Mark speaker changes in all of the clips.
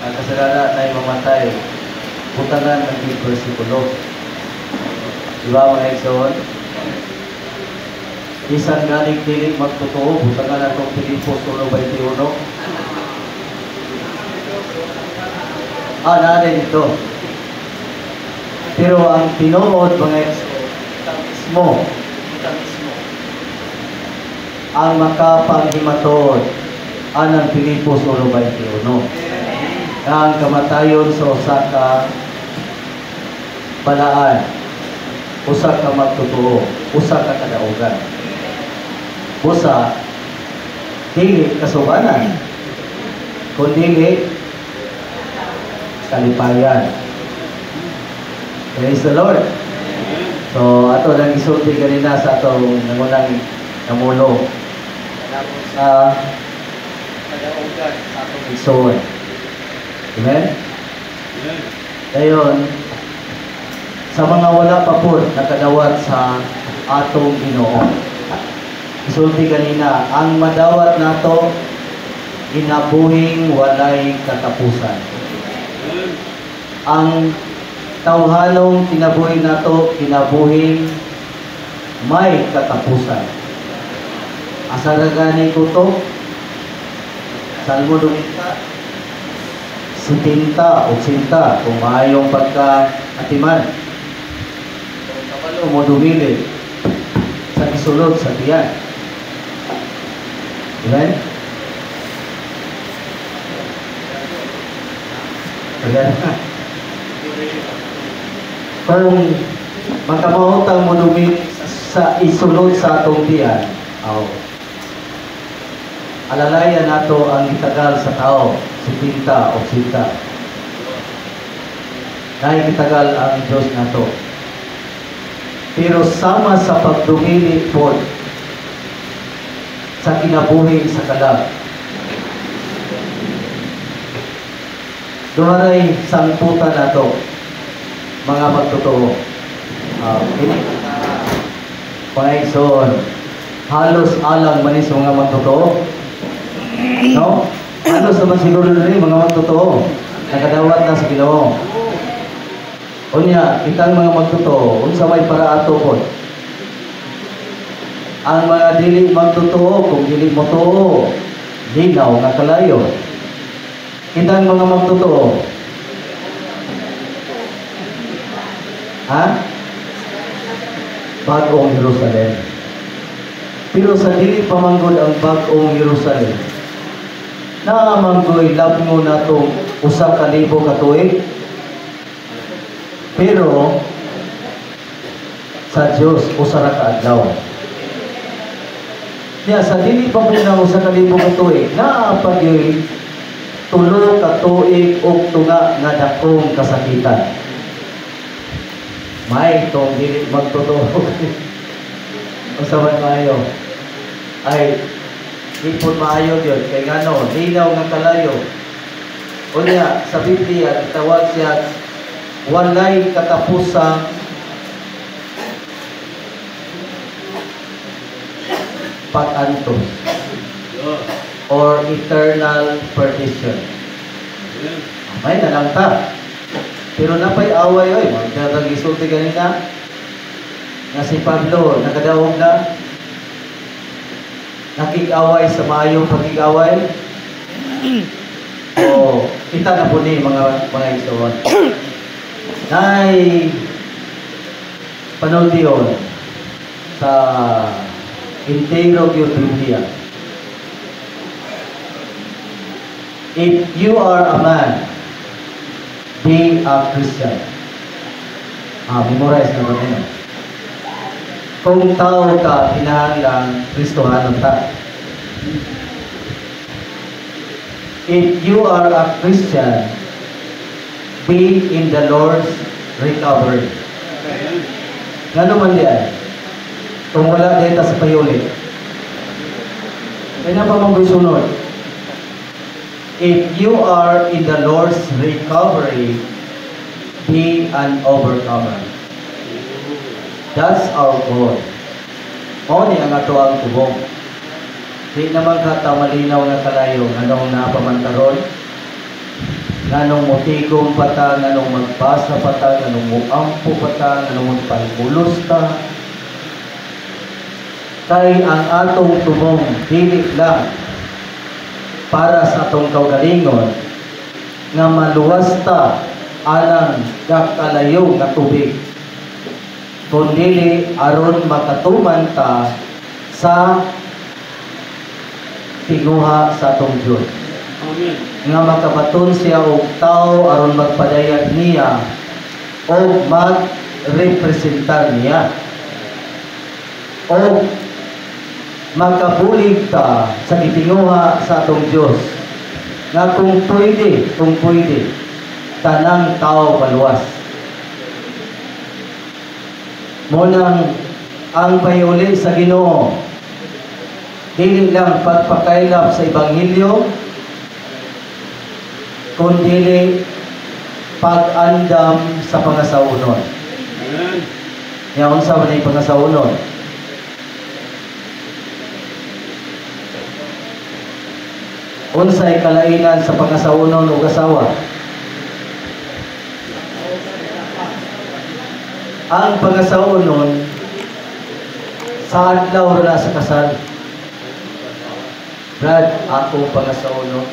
Speaker 1: ang kasalanan ay mamatay. Butangan ng versikulo. Diba mga Exon? Isang galing tinig magtotoo, butangan atong Pilipos 1:21. Natin ito. Pero ang tinuod mga Exon, ito mismo, ang makapanghimatod anang Pilipos 1:21. Ang kamatayon sa usa ka balaan, usa ka magtotoo, usa ka kadaugan. Busa dili kasubanan, kundi kalipayan. Praise the Lord. So ato lang isulti kanina sa atong nangunang namulo sa kadaugan sa atong igsoon. Amen? Dayon, sa mga wala pa po nakadawat sa atong Ginoo. Isulti kanina, ang madawat nato inabuhing walay katapusan. Ang tawhanong kinabuhi nato kinabuhing may katapusan. Asa ra gani ko to? Salmo 70 o 80 kung maayong pagka-atiman. Kung kabalo mo dumili sa isulod sa tiyan. Amen? Amen? Kung magkamahutang mo dumili sa isulod sa atong tiyan, alalayan nato ang itagal sa tao, si Pinta o Sinta. Dahil itagal ang Diyos nato. Pero sama sa pagdumili po sa kinabuhi sa kalag. Dumaray sangputan nato, mga magtotoo. Pangayson, halos alang manis mga magtotoo. No? Halos naman siguro rin mga magtotoo. Nakadawat na sa Ginoo. Unya, kitang mga magtotoo, unsa may para ato po. Ang mga dili magtotoo, kung dili mo totoo, linaw nga kalayo. Kitang mga magtotoo. Bagong Jerusalem. Pero sa dili pamanggod ang bagong Jerusalem, naamanggoy labngo na itong 1,000 ka tuig. Pero sa Diyos, usara ka adlaw. Kaya sa dili pa po na 1,000 ka tuig, naapag yung 3 ka tuig o tunga nga dakong kasakitan. May itong dili magtotoo. Ang sabat maayo ay ipon maayo yun. Kaya gano, linaw nga kalayo. O niya, sa Biblia, tawag siya walay katapusang pag-antos or eternal perdition. May nalang ta. Pero napay away oy, magdadagisulti ganina nga si Pablo nakadawog na nakig-away sa maayong pagig-away. O kita na po ni mga igsoon. Nay panultiyon sa Intero yung Biblia. If you are a man, be a Christian. Memorize na ba nyo? Kung tao ka, pinahanglang Kristohanon ta. If you are a Christian, be in the Lord's recovery. Nga naman diyan, kung wala data sa payulit, kaya pa magbisunod. If you are in the Lord's recovery, be an overcomer. That's our goal. O ni ang ato ang tubong. Di naman kata malinaw na kalayo anong napamantaron. nganong motigom pa ta, nganong magbasa pa ta, nganong muampo pa ta, nganong magpalbulos ta. Kay ang atong tumong dili lang para sa atong kaugalingon nga maluwas ta anang gakalayo nga tubig, kundi aron makatuman ta sa tinguha sa atong Diyos.
Speaker 2: Amen.
Speaker 1: Nga makabaton siya og tao aron magpadayag niya o magrepresentar niya o makabulig ta sa gitinguha sa atong Diyos nga kung pwede tanang tao maluwas. Munang ang payuli sa Ginoo dili lang pagpakailap sa Ebanghelyo, kundi pag-andam sa pangasaunon.
Speaker 2: Amen.
Speaker 1: Nga unsa man ay pangasaunon? Unsay kalainan sa pangasaunon ug asawa? Ang pangasaunon sa adlaw ra sa kasal. Brad, akong pangasaunon,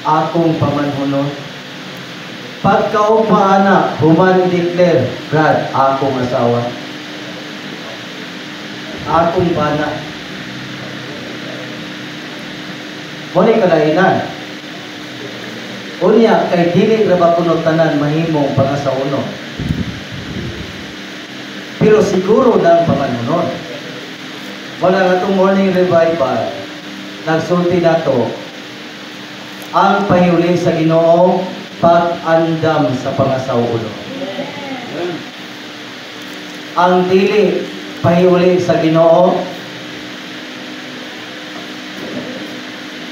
Speaker 1: akong pamanhunon. Pagkaugma na, human declare, Brad, akong asawa, akong bana. Muli kalainan. Unya, kay dili ra ba kuno tanan mahimong pangasaunon. Pero siguro nang pamanhunon. Wala nga itong morning revival, nagsulti na to, ang pahiuli sa Ginoo, pag-andam sa pangasaunon. Ang dili pahiuli sa Ginoo,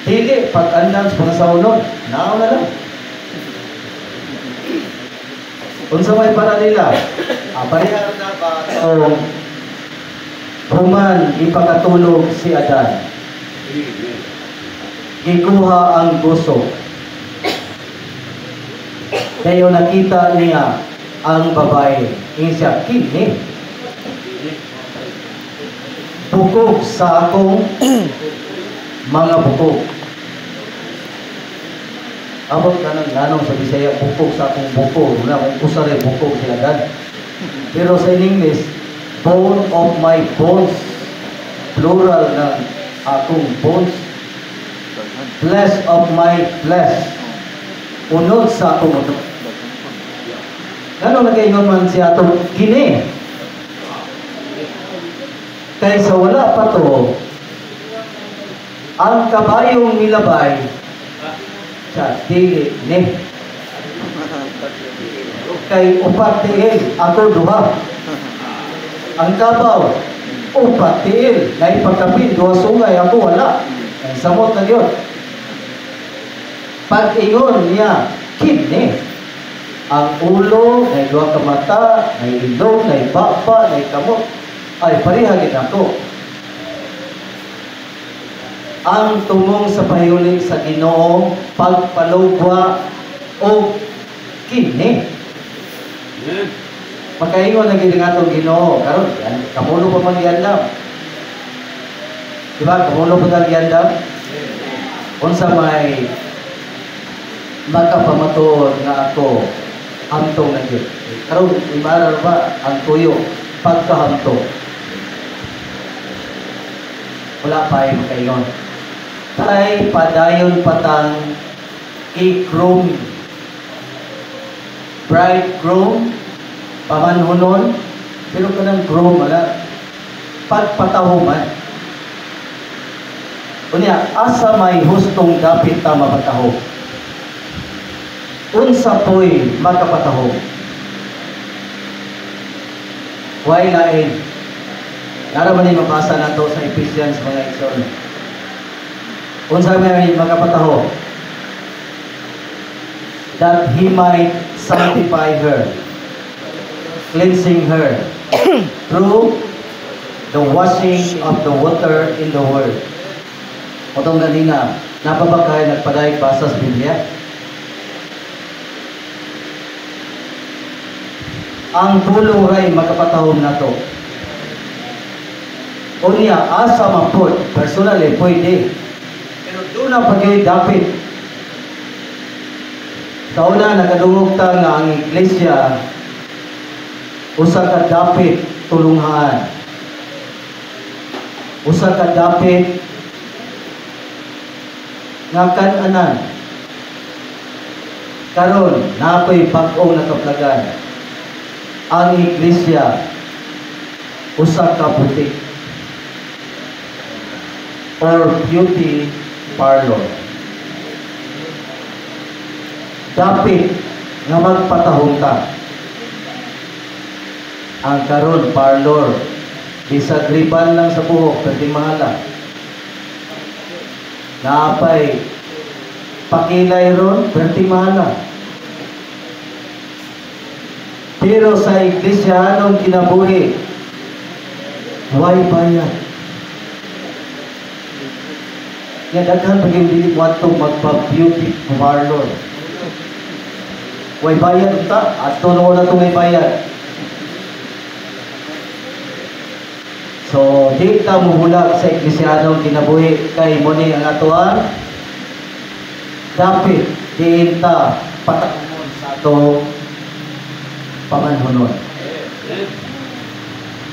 Speaker 1: dili pag-andam sa pangasaunon, naaw na lang. Kung sa may para nila, parehar na ba o human ipakatulog si Adan, gikuha ang guso, kayo nakita niya ang babae, siya kini bukog sa akong mga bukog. Abot ka ng nanong sa Bisaya, bukog sa akong bukog, na kung kusari bukog si Adan. Pero sa English, bone of my bones, plural ng akong bones, flesh of my flesh, unod sa akong unod. Ano nag-ingon man siya itong kini? Kaysa wala pa to, ang kabayong nilabay sa dili ni. Kay upat tiil, ako duha. Ang kabaw, upat tiil, na ipagkapin, duha sungay, ako wala. Ang samot na yun. Pag-ingon niya, kini, ang ulo, na duha ka mata, na ilong, na baba, na kamot, ay parihagin ako. Ang tumong sa pahiuli sa Ginoo, pagpalugwa o kini.
Speaker 2: Amen.
Speaker 1: Makaingon ang gilingatong Ginoo, karon yan, kamulo pa man giyandam. Diba? Kamulo pa man giyandam. Unsa may makapamatuod nga ako hamtong na Diyos. Karon imaral ba ang tuyo pagkahamtong? Wala pa ay makaingon. Tay padayon patang i-groom, bridegroom, pamanhunon, pero kanang groom wala, pagpatahuman. Unya, asa may hustong dapit ta mapataho. Unsa po'y makapataho. Huwag lain. Naraman ni mabasa na to sa Ephesians mga igsoon. Unsa may makapataho. That He might sanctify her, cleansing her through the washing of the water in the Word. Otong ganina, Napabagay nagpadayag basa sa Biblia. Ang pulong ray magkapatahom na to. Unya, asa mapod, personally, pwede. Pero doon na pag-iwi dapit. Sa una, nakadungog ta nga ang iglesia, usa ka dapit tulungan. Usa ka dapit nga kan-anan. Karon, napoy bag-ong nakaplagan. Ang iglesia, usa ka butik or beauty parlor. Dapit nga magpatahong ka. Ang karon parlor, disagriban lang sa buhok, pwede mahala. Naapay pakilay ron, pwede mahala. Pero sa iglesia, anong kinabuhi? Why bayad? Yan, daghan paging dili mo ito magpa-beauty parlor. Why bayad ito? At tuno na ito may bayad. So, di ta muhulag sa iglesianong kinabuhi kay muni ang atuan. Dapit, di ta patakmon sa ito pamanhunon.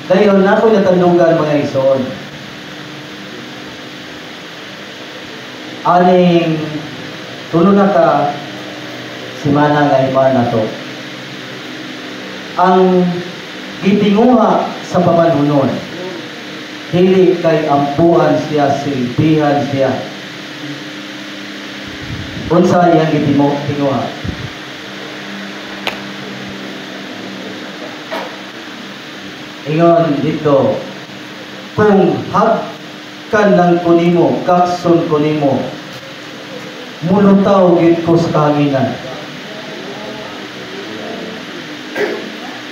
Speaker 1: Dayon, na ako'y natandugan mga ison. Aning tulo na ka simana nga iman na to. Ang gitinguha sa pamanhunon, dili kay ampuan siya, silbihan siya. Unsa iyang gitinguha? Ingon dito, kung hagkan lang kunimo, kakson kunimo, mulutaw gid ko sa kahanginan.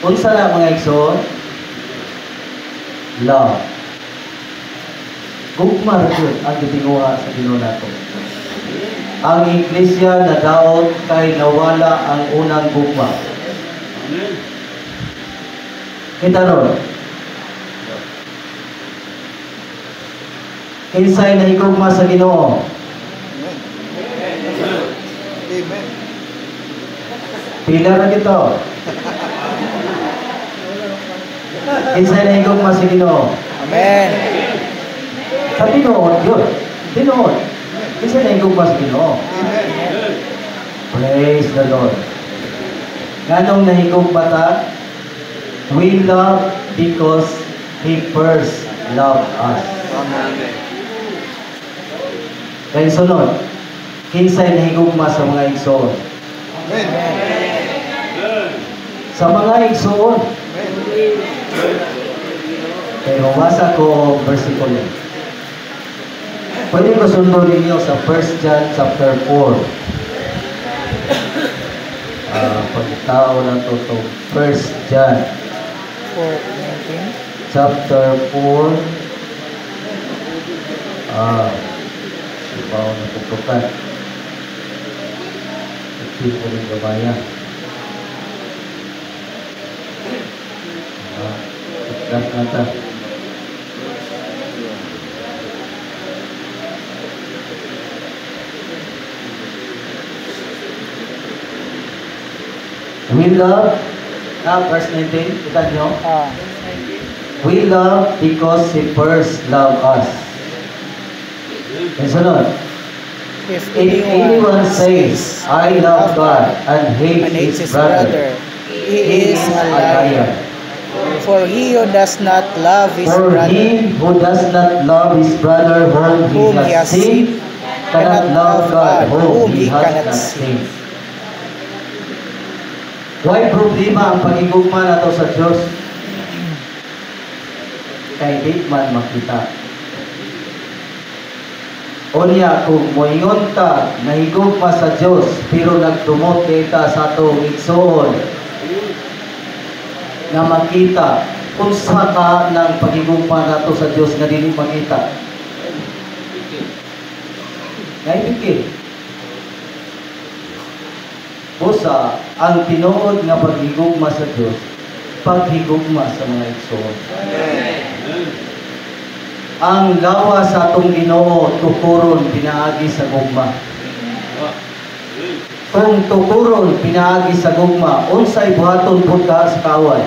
Speaker 1: Unsa na mga igsoon? Love. Gugma rin ang gitinguha sa Ginoo nato. Ang iglesia na daot kay nawala ang unang gugma. Kita ron. Kinsay na higugma sa Ginoo?
Speaker 3: Amen.
Speaker 1: Pila ra gito. Kinsay na higugma sa Ginoo?
Speaker 3: Amen.
Speaker 1: Sa tinuod yun. Tinuod. Kinsay na higugma sa Ginoo?
Speaker 3: Amen.
Speaker 1: Praise the Lord. Nganong nahigugma ta? We love because He first loved us.
Speaker 3: Amen.
Speaker 1: Kaya sunod, kinsay nahigugma sa mga igsoon?
Speaker 3: Amen.
Speaker 1: Sa mga igsoon. Kaya mabasa ko versikulo. Pwede ko sundo ninyo sa 1 John chapter 4. Pagtao na to 1 John
Speaker 3: 4:19.
Speaker 1: chapter 4. Sipaw na tutukan. Ito ko rin gabaya. Ikas na ta. We love, verse 19, kita nyo? We love because He first loved us. And sunod,
Speaker 3: If
Speaker 1: if anyone says, I love God and hates his brother,
Speaker 3: he is a liar. For he who does not love his
Speaker 1: For
Speaker 3: brother,
Speaker 1: he who does not love his brother whom he has seen, cannot love God whom he has not seen. Why problema ang pag-igugma nato sa Diyos? Kay di man makita. Unya, kung moingon ka, nahigugma sa Diyos, pero nagdumot ka sa atong igsoon, na makita, kung sa ka ng pag-igugma nato sa Diyos na dili makita. naibigay. Busa, ang tinuod nga paghigugma sa Diyos, paghigugma sa mga igsoon. Ang lawa sa atong Ginoo tukuron pinaagi sa gugma. Kung tukuron pinaagi sa gugma, unsay buhaton pud ka sa kaway.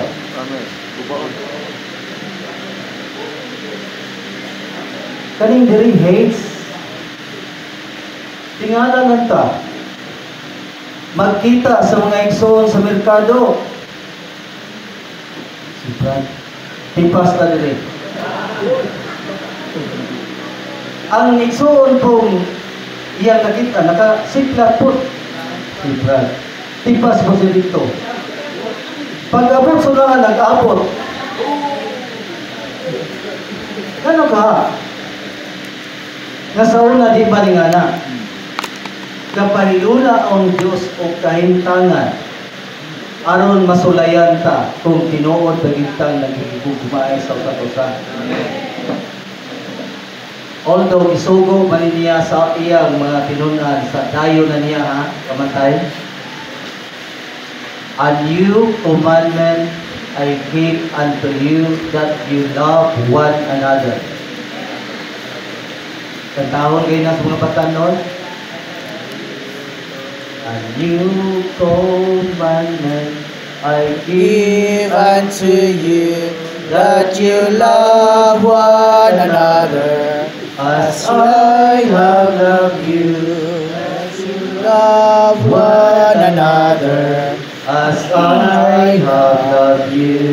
Speaker 1: Kaning diri hates. Tingala lang ta. Magkita sa mga igsoon sa merkado. Si Brad, tipas na diri. Ang igsoon pong iyang nakita, nakasiklat po. Si Brad, tipas mo siya dito. Pag-abot sa mga nag-abot, ano ka? Nasa una di balingana. Kapaniluna ang Diyos o kahintangan aron masulayan ta kung tinuod dagitang nagigugmay sa usa-usa. Although isugo man niya sa iyang mga tinunan sa dayo na niya kamantay. A new commandment I give unto you, that you love one another. Kantahon kayo na sa mga patanon. A new commandment I
Speaker 3: Give unto you, that you love one another,
Speaker 1: as I have loved you,
Speaker 3: as you love one another,
Speaker 1: as I have loved you.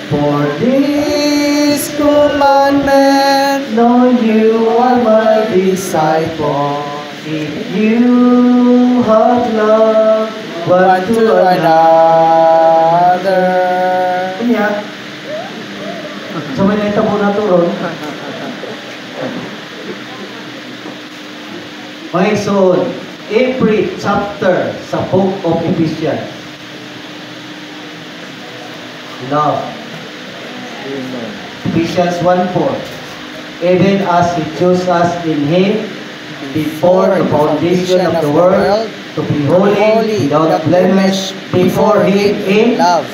Speaker 1: For
Speaker 3: this commandment,
Speaker 1: know you are my
Speaker 3: disciple,
Speaker 1: if you have love
Speaker 3: one to another.
Speaker 1: Kanya, sa may naitabo na ito ron. Mga son, every chapter sa book of Ephesians, love. Ephesians 1:4. Even as He chose us in Him before the foundation of the world, to be holy, without blemish, before Him in
Speaker 3: love.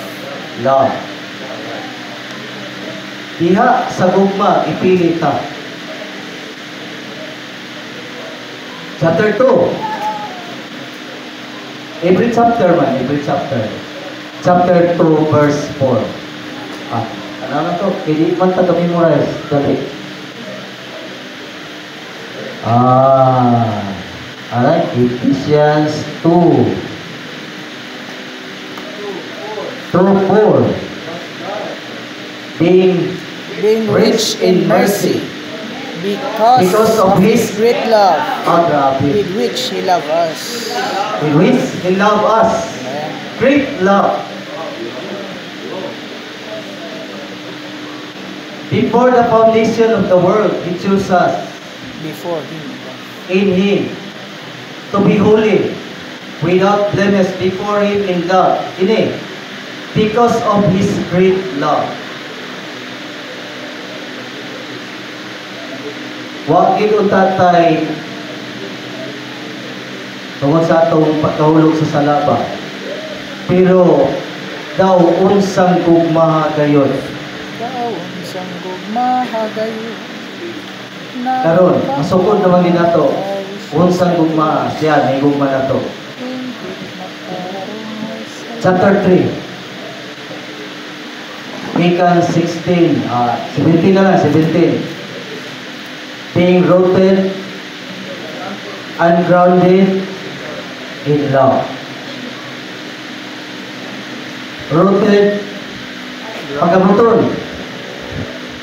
Speaker 1: love. Diha sa gugma, ipili ta. Chapter 2. Every chapter man, every chapter. Chapter 2, verse 4. Ano na to? Hindi man taga-memorize. Dali. Alright, Ephesians 2. 2:4. Being
Speaker 3: Rich in mercy, because of His great love,
Speaker 1: grabe.
Speaker 3: with which He loved us.
Speaker 1: In which He loved us.
Speaker 3: Amen.
Speaker 1: Great love. Before the foundation of the world, He chose us
Speaker 3: Before Him.
Speaker 1: in Him to be holy, without blemish before Him in love. Ini, because of His great love. Wag gid tatay tungod sa atong pagkahulog sa salaba. Pero daw unsang gugma gayon.
Speaker 3: Daw isang gugmahagayon.
Speaker 1: Karon, masukod naman din nato. Unsang gugma siya, may gugma nato. Chapter 3. Ikan 16, 17 na lang, 17. Being rooted and grounded in love. Rooted, pagabuton.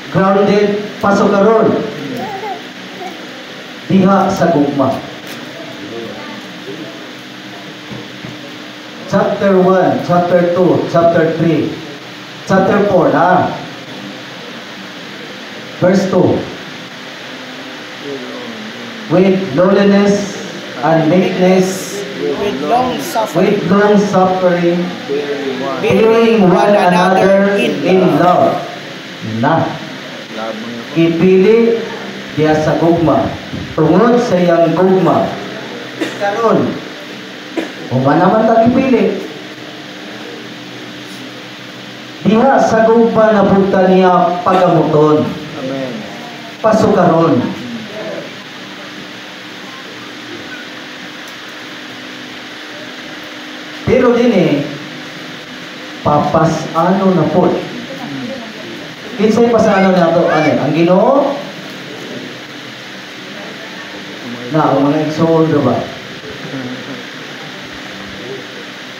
Speaker 1: Grounded, pasok karon. Diha sa gugma. Chapter 1, chapter 2, chapter 3, chapter 4 na. Verse 2. With lowliness and meekness,
Speaker 3: With long suffering,
Speaker 1: with long suffering,
Speaker 3: bearing one another in
Speaker 1: in love. Na. Ipili diya sa gugma. Tungod sa iyang gugma, karon human naman tagipili. Diha sa gugma na punta niya pagamuton,
Speaker 3: Amen.
Speaker 1: pasukaron. Pero din papasano na po. Kinsay pasano na to? Ano? Ang Ginoo? Na, ang mga igsoon ba?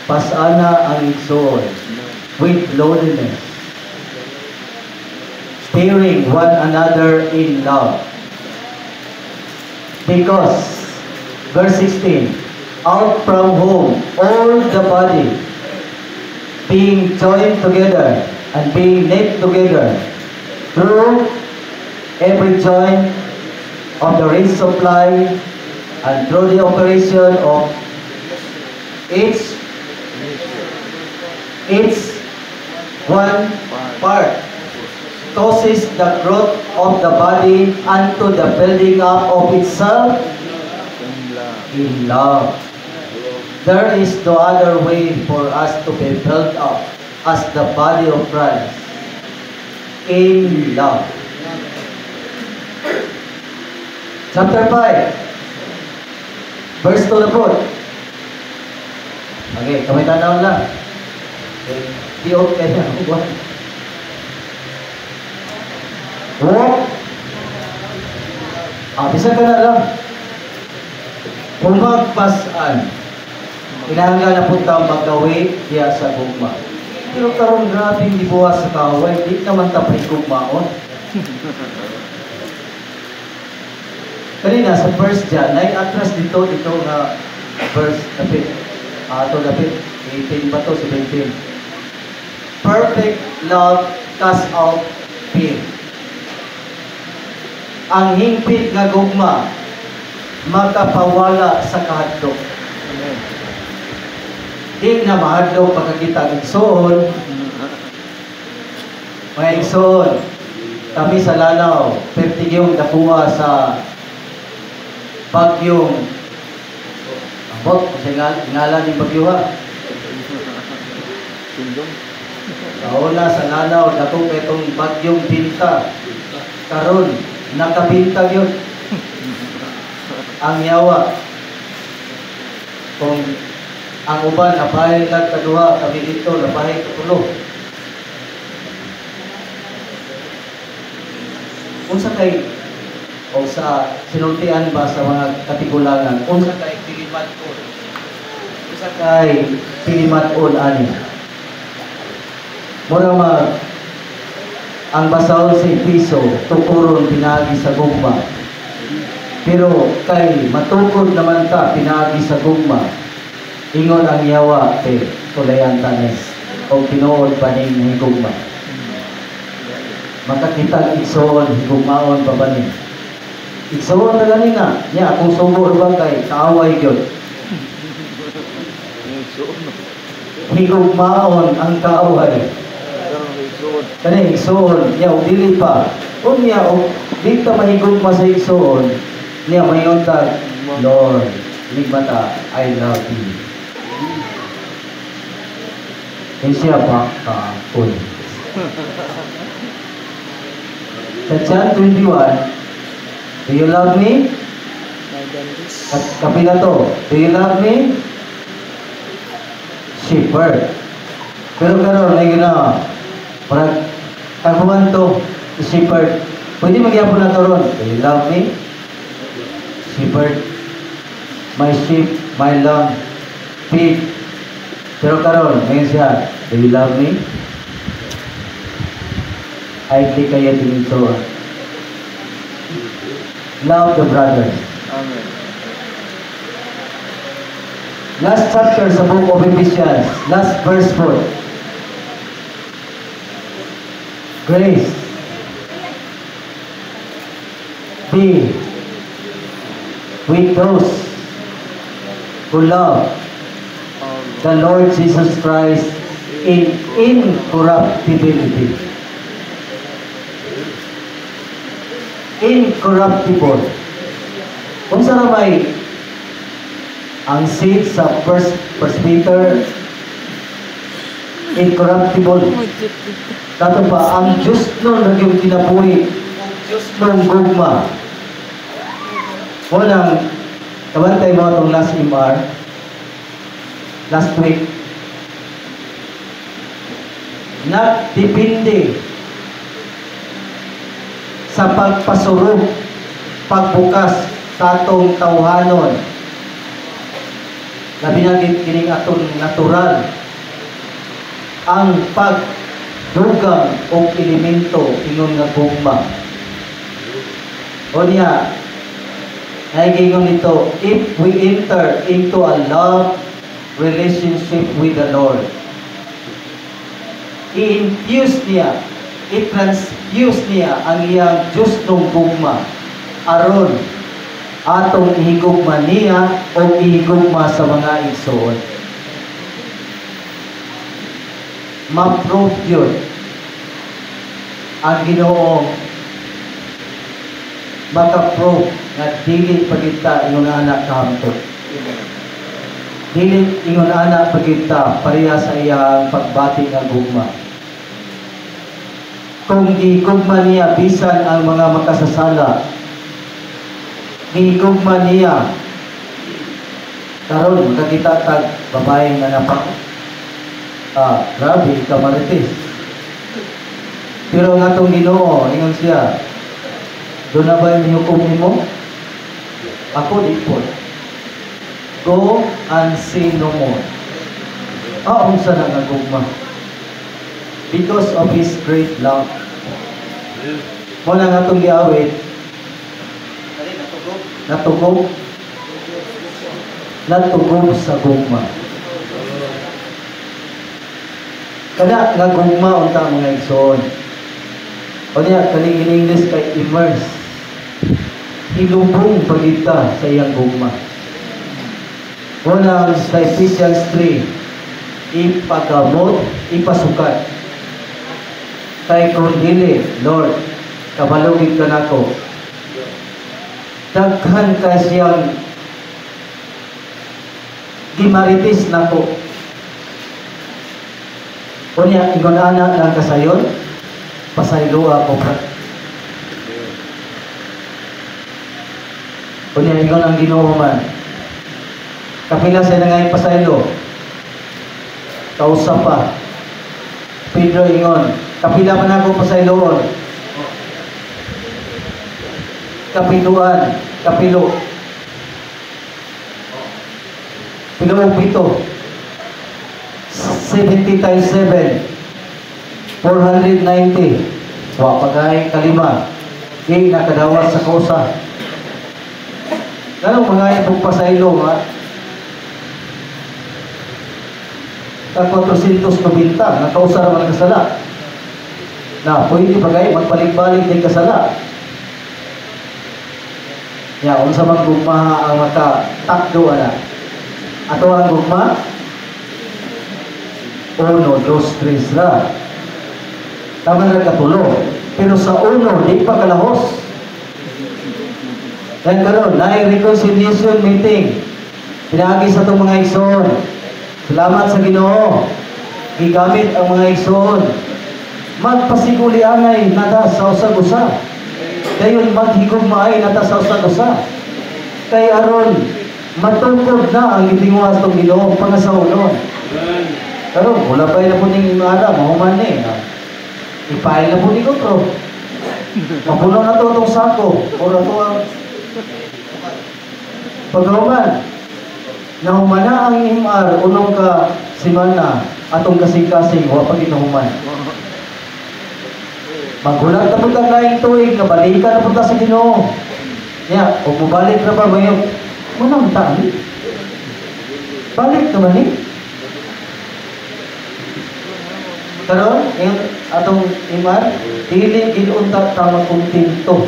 Speaker 1: Pasana ang igsoon with lowliness, steering one another in love. Because, verse 16, out from whom all the body, being joined together and being knit together through every joint of the race supply and through the operation of each one part, causes the growth of the body unto the building up of itself in love. There is no other way for us to be built up as the body of Christ in love. Chapter 5, verse 2 na po. Okay, kamay tanaw lang. Di-out kayo. Walk. Bisa ka na lang. Humagpasan. Kinahanglan na punta maggawi diya sa gugma. Pero karon grabe hindi buwas sa kaway, di naman tapay gugmaon. Kanina sa first John, atras dito nga verse dapit. Ato dapit 18 ba to 17. Perfect love casts out fear. Ang hingpit nga gugma makapawala sa kahadlok. Di na mahadlok pagkakita ng igsoon. Mga igsoon, kami sa Lanao, pertigyong dakuha sa bagyong abot, kasi ngalan ni bagyo ha. Kauna sa Lanao, dakong itong bagyong binta. Karon, nakabintag yun. Ang yawa. Kung ang uban, napahin lang kaduha, kami dito, napahin katulo. Kung sa kay, o sa sinultian ba sa mga katigulangan, kung sa kay pilimat-on. Kung sa kay pilimat-on, ani. Mura mag, ang basahon sa Episo, tukuron pinagi sa gugma. Pero kay matukod naman ka, pinagi sa gugma. Ingon ang yawa, tulayan tanis, o tinuod pa ning higugma. Makakita igsoon, higugmaon pa ba ni? Igsoon na ganin na, niya, kung subo ba kay, kaaway yun. Higugmaon ang kaaway. Kani igsoon, niya, o dili pa. Kung niya, o di ka mahigugma sa igsoon, niya, mayon tag, Lord, ligbata, I love you. Yan siya bakakul. Sa John 21, do you love me? At kapila to, do you love me? Shepherd. Pero karon ay gina, parang kaguhan to, shepherd. Pwede magyapon na to ron. Do you love me? Shepherd. My sheep, my lamb, feed. Pero karon, ngayon siya, do you love me? Ay, di kayo tinito. Love the brothers.
Speaker 3: Amen.
Speaker 1: Last chapter sa book of Ephesians, last verse 4. Grace be with those who love the Lord Jesus Christ in incorruptibility. incorruptible. Kung sa ramay, ang seed sa First Peter, incorruptible. Dato pa, ang Diyos nun nagyong kinabuhi, Diyos nun gugma. Unang, kabantay mo itong last MR, last week, nagdepende sa pagpasurog, pagbukas sa atong tawhanon. Labi na kining atong natural ang pagdugang o elemento ingon nga gugma. O niya, naigingon nito, if we enter into a love relationship with the Lord, i-infuse niya, i-transfuse niya ang iyang Diyos ng gugma aron atong ihigugma niya o ihigugma sa mga igsoon. Ma-prove yun ang Ginoo, maka-prove nga dili pagita ingon anak kahamtod. Dili ingon anak pagita pareha sa iyang pagbati ng gugma. Kung gigugma niya bisan ang mga makasasala, gigugma niya karon makakita tag babae nga napak. Grabe ka marites. Pero ang atong Ginoo ingon siya, doon na ba yung hukom mo? Ako di po. Go and sin no more. Unsa na nga gugma? Because of His great love. Muna nga itong giawit, natugog sa gugma. Kada nga gugma unta mga igsoon. O niya, kaning in English kay immerse. Hilubong pagita sa iyang gugma. Una sa Ephesians 3, ipagamot, ipasukat. Kay kung dili, Lord, kabalugid ka nako. Daghan ka siyang gimaritis nako. Kunya, ingon anak ng kasayon, pasaylo ako ka. Kunya, ingon ang Ginoo man. Kapila siya na ngayon pasaylo. Kausap pa. Pedro ingon, kapila man ako pasayloon. Kapiluan, kapilo. Piluong pito. 70 times 7, 490. Wa pagay kalima. Nakadawat sa kosa. Ganong mga itong pasaylo nga. Ka 490 nakausa naman kasala. Na pwede pagay magbalik-balik din kasala. Ya, unsa man gugma ang maka takdo ana. Ato ang gugma 1, 2, 3 ra. Tama na katulo. Pero sa 1, di pa kalahos. Yan karon, reconciliation meeting. Pinagi sa itong mga igsoon. Salamat sa Ginoo. Gigamit ang mga igsoon. Magpasiguli-anay nada sa usag-usa. Dayon maghigugmaay nada sa usag-usa. Kay aron matungkod na ang gitinguas itong Ginoo pangasaunon. Pero wala pa na po ning ada, mahuman ni. Ipail na po ni Kutro. Mapuno na to itong sako. Ora to ang pagkahuman. Nahuman na ang imar, unong ka simana, atong kasing-kasing, wapag inahuman. Magulat na po ang laing tuig, nabalikan na po sa Ginoo. Yan, kung mabalik na ba ngayon, manang tali. Balik naman eh. Karon, yung atong imar, dili ginunta tama kuntinto.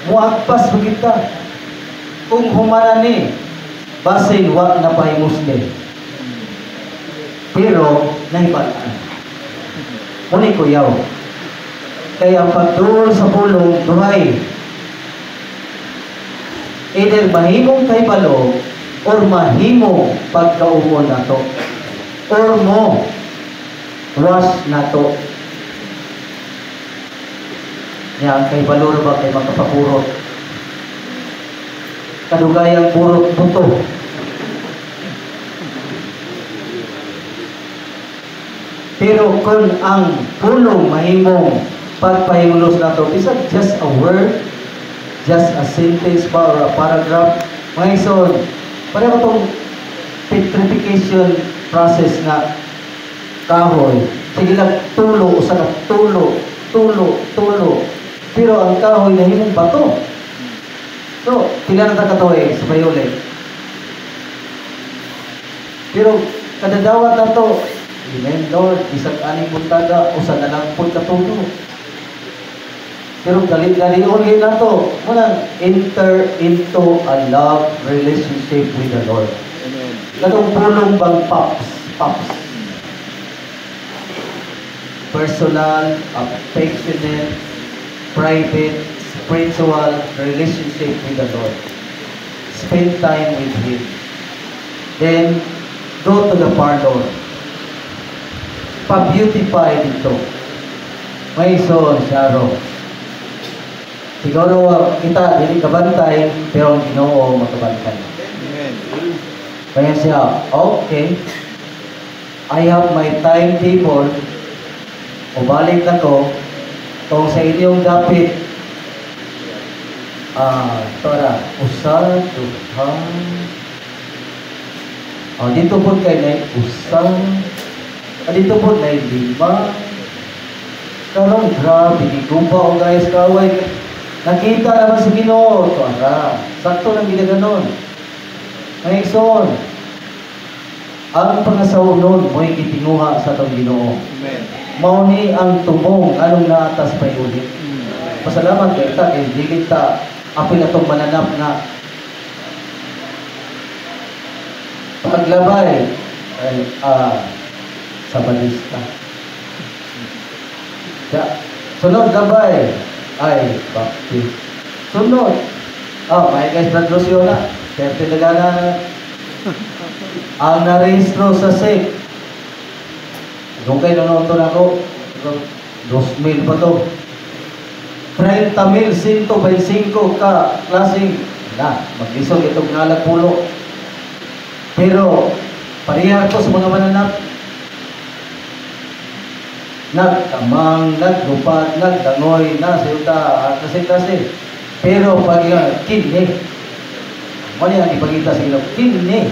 Speaker 1: Muagpas kita. Kung humana ni, basin wa na pahimusli. Pero, nahibalaan. Muni ko yaw. Kaya ang pagduol sa pulong, duhay. Either mahimong kay balo, or mahimo pagkaumon nato. Or mo, wash nato. Yan, kay balo ba kay magkapapurot. Kadugayang purot buto. Pero kung ang pulong mahimong pagpahimulos nato, isn't just a word, just a sentence or a paragraph. Mga ison, pareho itong petrification process na kahoy. Sige lang, tulo, usa na tulo. Pero ang kahoy na himong bato. So, pila na katoy sa Bayole. Pero, kadadawat na to, Amen, Lord, isang aning buntaga, usa na lang po katulo. Pero dali-dali ulit na to, munang enter into a love relationship with the Lord.
Speaker 3: Amen.
Speaker 1: Katong pulong bang pops. Personal, affectionate, private, spiritual relationship with the Lord. Spend time with Him. Then, go to the parlor. Pa-beautify dito. May son, Sharo. Siguro kita dili kabantay, pero ang Ginoo makabantay.
Speaker 3: Amen.
Speaker 1: Kaya siya, okay, I have my timetable. O balik na to, kung sa inyong dapit, tora, usa, duha, dito po kayo na usa, dito po na lima, karong grabe, di gumba o guys, kaway, nakita naman sa Ginoo, tora, sakto lang ginaganon. May son, ang pangasawon mo'y gitinguha sa tong Ginoo.
Speaker 3: Amen.
Speaker 1: Mauni ang tumong anong naatas pa ulit. Pasalamat kay ta kay dili ta apil atong mananap na paglabay ay sa balista. Ya, sunod gabay ay bakti. Sunod. May guys Patrosyo na. Serte nagana ang narehistro sa SEC. Kung kayo nanonood ako, 2,000 pa to. 30,125 ka klaseng maglisod itong ngalag pulo. Pero, parehar ko sa mga mananap. Nagtamang, naglupad, nagdangoy, nasayuta, kasi. Pero, pag kinni, ano yan ipagita sa Ginoo? Kinni.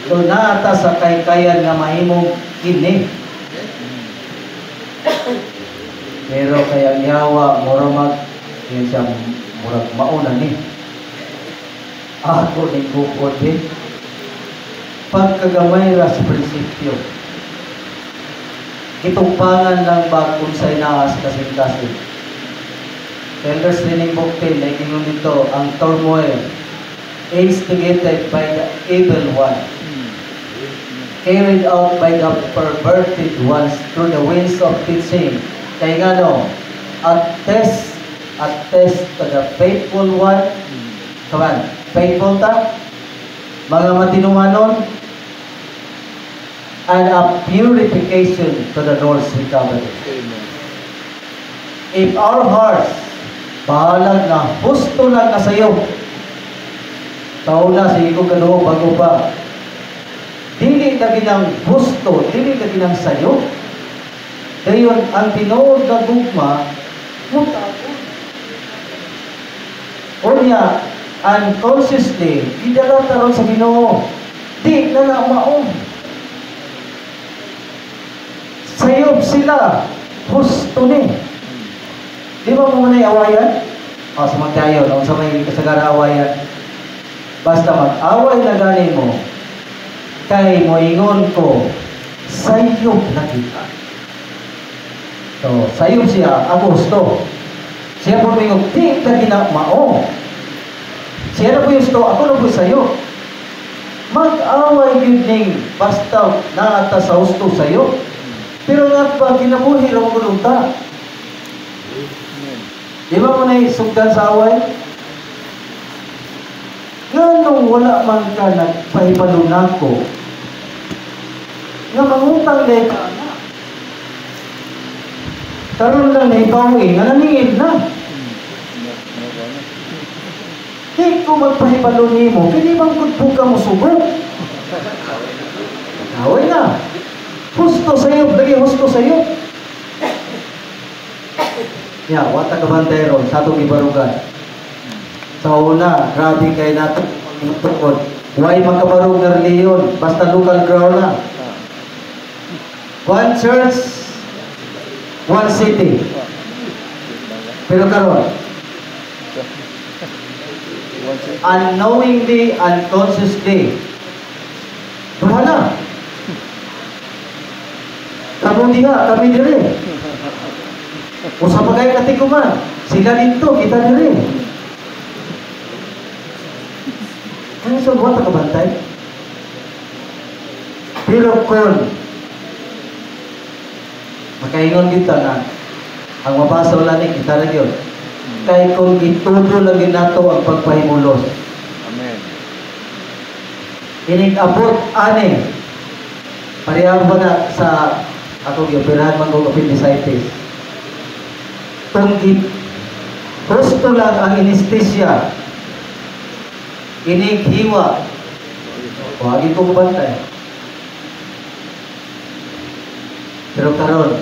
Speaker 1: So, naata sa kaykayan nga mahimong kinni. Pero kaya yawa, muramag, yun siya, murag mauna ni. Ako ni kupod din. Pagkagamay ra sa prinsipyo. Itungpangan lang ba kung sa inaas kasing-kasing. Elders Training Book 10, naikingon dito, ang turmoil instigated by the evil one, carried out by the perverted ones through the winds of teaching. Kaya nga no, attest to the faithful one. Come on, faithful ta? Mga matinumanon, and a purification to the Lord's recovery.
Speaker 3: Amen.
Speaker 1: If our hearts, bahalag na, husto lang kasayo, tao na, sige ko gano'n, bago pa, dili ka ginang gusto, dili ka ginang sayo. Dayon, ang tinuod na gugma, mutago. O niya, unconsciously, idala taron sa Ginoo. Di na na maong. Sayob sila, husto ni. Di ba mo manay awayan? Sumagtayo, nung sa may kasagara awayan. Basta mag-away na gani mo, kay moingon ko, sayop na kita. So, sayop siya, ako gusto. Siya po mingog, di ka ginamao. Siya na po yung gusto, ako na po sayop. Mag-away yun ning, basta naata sa gusto sayop. Pero nga pa, kinabuhi lang ko ta. Di ba mo na isugdan sa away? Ganong wala man ka nagpahibalun ko nga mangutang dahil ka na. Karoon lang na ibawi, nga naningid na. Di ko magpahibalun ni mo, kini bang kutpog ka mo sugot? Away na. Husto sa'yo, lagi husto sa'yo. Ya, wata kabantero, sa itong ibarugan. Sa una, grabe kayo natin tukod. Why makabarog na reliyon? Basta local ground na. One church, one city. Pero karon, unknowingly, unconsciously, bahala. Kamu diha, kami diri. Usa pa kayo katikuman. Sila dito, kita diri. Ano sa buwan kabantay? Pero kung makaingon kita na ang mabasa wala ni kita rin yun. Kaya kung itudo lagi nato ang pagpahimulos.
Speaker 3: Amen.
Speaker 1: Inig-abot ani. Parehang ba na sa ako gioperahan man kong appendicitis. Kung gusto lang ang anesthesia, inig-hiwa, huwagin kong bantay. Pero karon,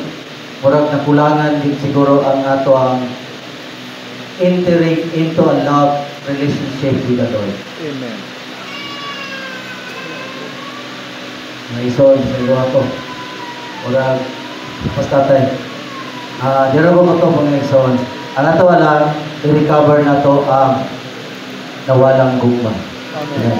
Speaker 1: murag nakulangan din siguro ang ato ang entering into a love relationship with the Lord.
Speaker 3: Amen.
Speaker 1: Naison sa iyo ako. Murag, basta tayo. Dira ko ito mga naison. Ang ato lang, i-recover na to ang nawalang gugma.
Speaker 3: Amen.